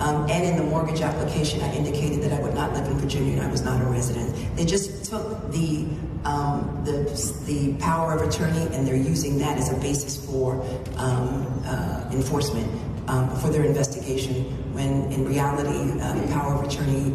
And in the mortgage application, I indicated that I would not live in Virginia and I was not a resident. They just took the power of attorney and they're using that as a basis for enforcement for their investigation, when in reality, the power of attorney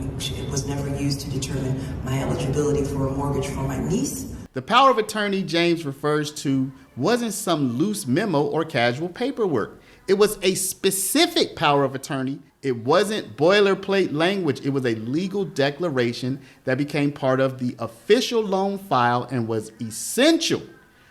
was never used to determine my eligibility for a mortgage for my niece. The power of attorney James refers to wasn't some loose memo or casual paperwork. It was a specific power of attorney. It wasn't boilerplate language. It was a legal declaration that became part of the official loan file and was essential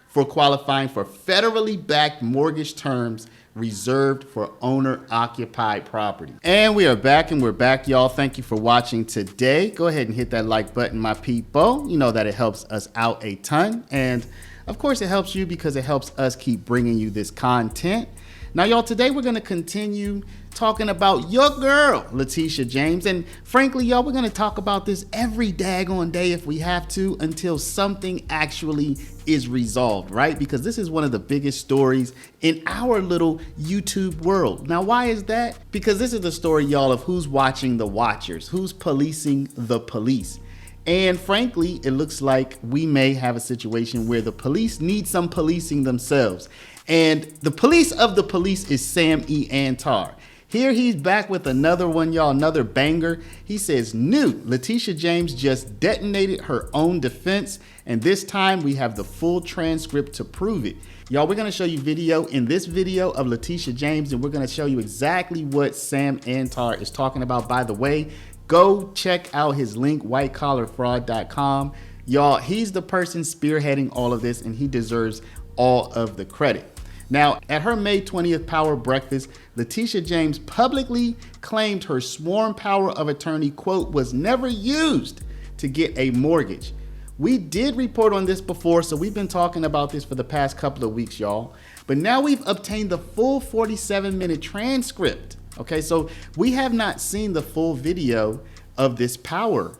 for qualifying for federally backed mortgage terms reserved for owner-occupied property. And we are back, and we're back, y'all. Thank you for watching today. Go ahead and hit that like button, my people. You know that it helps us out a ton. And of course, it helps you because it helps us keep bringing you this content. Now, y'all, today we're going to continue talking about your girl, Letitia James. And frankly, y'all, we're going to talk about this every daggone day if we have to until something actually is resolved, right? Because this is one of the biggest stories in our little YouTube world. Now, why is that? Because this is the story, y'all, of who's watching the watchers, who's policing the police. And frankly, it looks like we may have a situation where the police need some policing themselves. And the police of the police is Sam E. Antar. Here he's back with another one, y'all, another banger. He says, new, Letitia James just detonated her own defense. And this time we have the full transcript to prove it. Y'all, we're going to show you video in this video of Letitia James, and we're going to show you exactly what Sam Antar is talking about. By the way, go check out his link, whitecollarfraud.com. Y'all, he's the person spearheading all of this, and he deserves all of the credit. Now, at her May 20th Power Breakfast, Letitia James publicly claimed her sworn power of attorney, quote, was never used to get a mortgage. We did report on this before, so we've been talking about this for the past couple of weeks, y'all. But now we've obtained the full 47-minute transcript. Okay, so we have not seen the full video of this power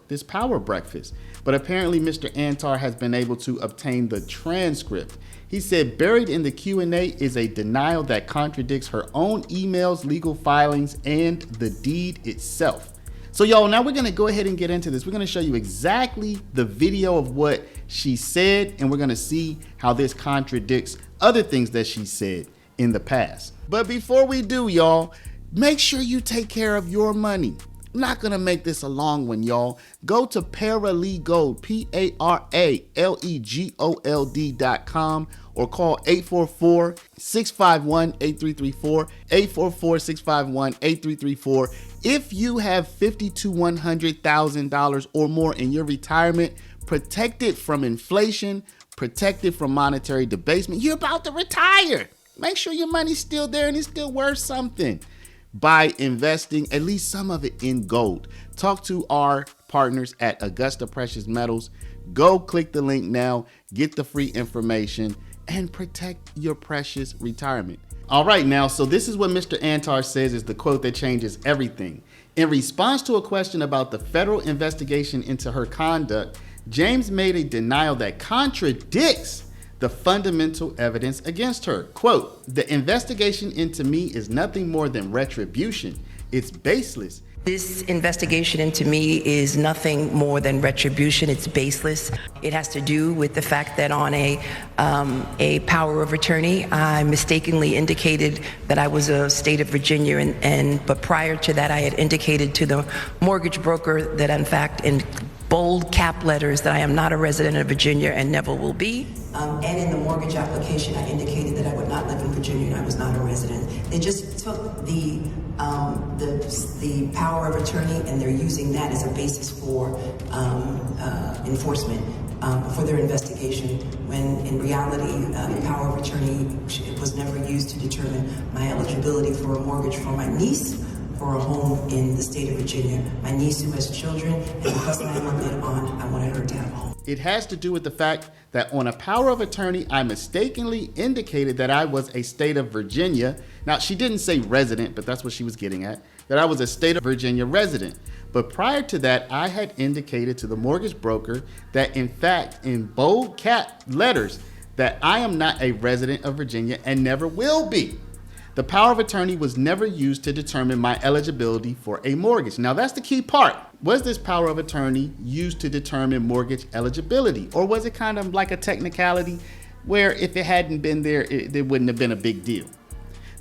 breakfast. But apparently Mr. Antar has been able to obtain the transcript. He said buried in the Q&A is a denial that contradicts her own emails, legal filings, and the deed itself. So y'all, now we're gonna go ahead and get into this. We're gonna show you exactly the video of what she said, and we're gonna see how this contradicts other things that she said in the past. But before we do, y'all, make sure you take care of your money. I'm not gonna make this a long one, y'all. Go to Paralegold, PARALEGOLD.com, or call 844-651-8334, 844-651-8334. If you have $50,000 to $100,000 or more in your retirement, protected from inflation, protected from monetary debasement, you're about to retire. Make sure your money's still there and it's still worth something by investing at least some of it in gold. Talk to our partners at Augusta Precious Metals. Go click the link now, get the free information, and protect your precious retirement. All right, now, so this is what Mr. Antar says is the quote that changes everything. In response to a question about the federal investigation into her conduct, James made a denial that contradicts the fundamental evidence against her. Quote, the investigation into me is nothing more than retribution. It's baseless. This investigation into me is nothing more than retribution. It's baseless. It has to do with the fact that on a power of attorney, I mistakenly indicated that I was a state of Virginia, but prior to that, I had indicated to the mortgage broker that, in fact, in bold cap letters, that I am not a resident of Virginia and never will be. And in the mortgage application, I indicated that I would not live in Virginia and I was not a resident. They just took the power of attorney and they're using that as a basis for enforcement for their investigation, when in reality, the power of attorney was never used to determine my eligibility for a mortgage for my niece for a home in the state of Virginia. My niece who has children, and because I am a good aunt, I wanted her to have a home. It has to do with the fact that on a power of attorney, I mistakenly indicated that I was a state of Virginia. Now, she didn't say resident, but that's what she was getting at, that I was a state of Virginia resident. But prior to that, I had indicated to the mortgage broker that, in fact, in bold cap letters, that I am not a resident of Virginia and never will be. The power of attorney was never used to determine my eligibility for a mortgage. Now that's the key part. Was this power of attorney used to determine mortgage eligibility? Or was it kind of like a technicality where if it hadn't been there, it wouldn't have been a big deal?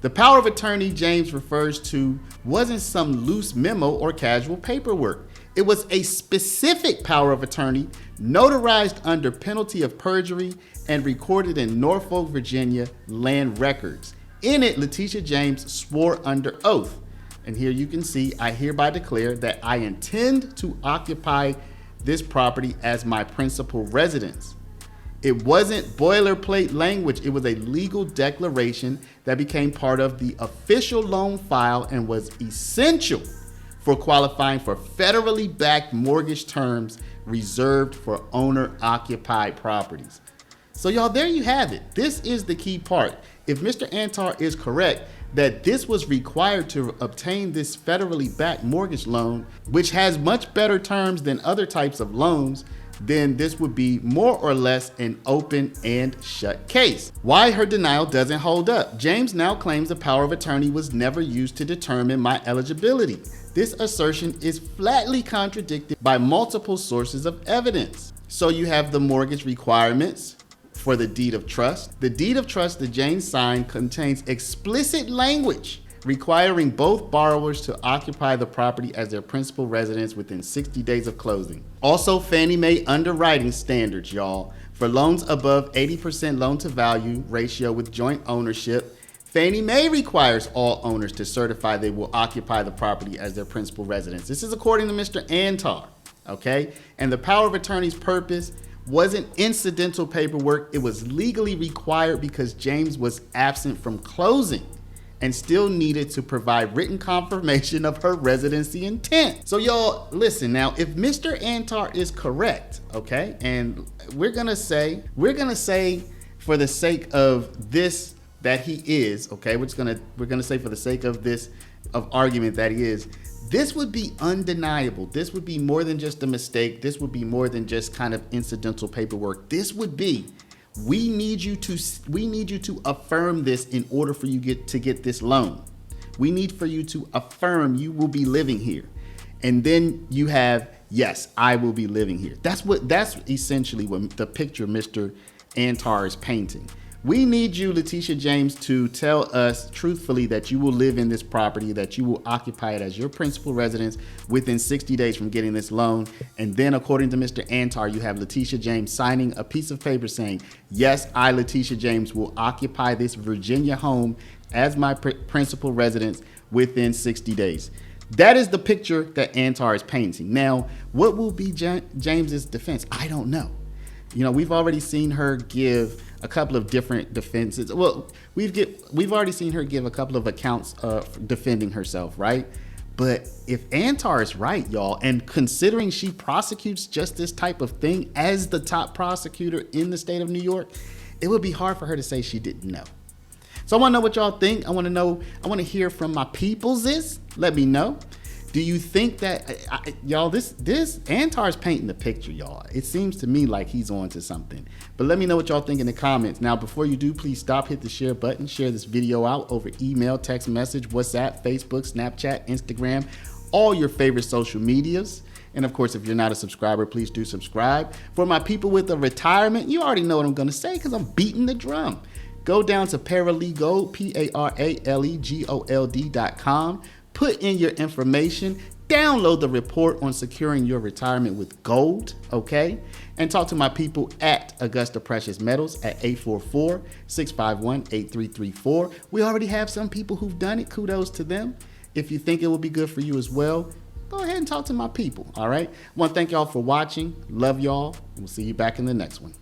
The power of attorney James refers to wasn't some loose memo or casual paperwork. It was a specific power of attorney notarized under penalty of perjury and recorded in Norfolk, Virginia land records. In it, Letitia James swore under oath. And here you can see, I hereby declare that I intend to occupy this property as my principal residence. It wasn't boilerplate language. It was a legal declaration that became part of the official loan file and was essential for qualifying for federally backed mortgage terms reserved for owner-occupied properties. So y'all, there you have it. This is the key part. If Mr. Antar is correct that this was required to obtain this federally backed mortgage loan, which has much better terms than other types of loans, then this would be more or less an open and shut case. Why her denial doesn't hold up. James now claims the power of attorney was never used to determine my eligibility. This assertion is flatly contradicted by multiple sources of evidence. So you have the mortgage requirements for the deed of trust. The deed of trust that James signed contains explicit language requiring both borrowers to occupy the property as their principal residence within 60 days of closing. Also, Fannie Mae underwriting standards, y'all. For loans above 80% loan to value ratio with joint ownership, Fannie Mae requires all owners to certify they will occupy the property as their principal residence. This is according to Mr. Antar, okay? And the power of attorney's purpose wasn't incidental paperwork. It was legally required because James was absent from closing and still needed to provide written confirmation of her residency intent. So y'all, listen now, if Mr. Antar is correct, okay, and we're gonna say for the sake of this that he is, okay, we're gonna say for the sake of this argument that he is, this would be undeniable. This would be more than just a mistake. This would be more than just kind of incidental paperwork. This would be, we need you to affirm this in order for you to get this loan. We need for you to affirm you will be living here. And then you have, yes, I will be living here. That's essentially what the picture Mr. Antar is painting. We need you, Letitia James, to tell us truthfully that you will live in this property, that you will occupy it as your principal residence within 60 days from getting this loan. And then according to Mr. Antar, you have Letitia James signing a piece of paper saying, yes, I, Letitia James, will occupy this Virginia home as my principal residence within 60 days. That is the picture that Antar is painting. Now, what will be James's defense? I don't know. You know, we've already seen her give a couple of different defenses. Well, we've already seen her give a couple of accounts of defending herself, right? But if Antar is right, y'all, and considering she prosecutes just this type of thing as the top prosecutor in the state of New York, it would be hard for her to say she didn't know. So I want to know what y'all think. I want to hear from my peopleses. Let me know. Do you think that, y'all, this Antar's painting the picture, y'all. It seems to me like he's on to something. But let me know what y'all think in the comments. Now, before you do, please stop, hit the share button, share this video out over email, text message, WhatsApp, Facebook, Snapchat, Instagram, all your favorite social medias. And of course, if you're not a subscriber, please do subscribe. For my people with a retirement, you already know what I'm going to say because I'm beating the drum. Go down to Paralegold, PARALEGOLD.com. Put in your information, download the report on securing your retirement with gold, okay? And talk to my people at Augusta Precious Metals at 844-651-8334. We already have some people who've done it. Kudos to them. If you think it will be good for you as well, go ahead and talk to my people, all right? I want to thank y'all for watching. Love y'all. We'll see you back in the next one.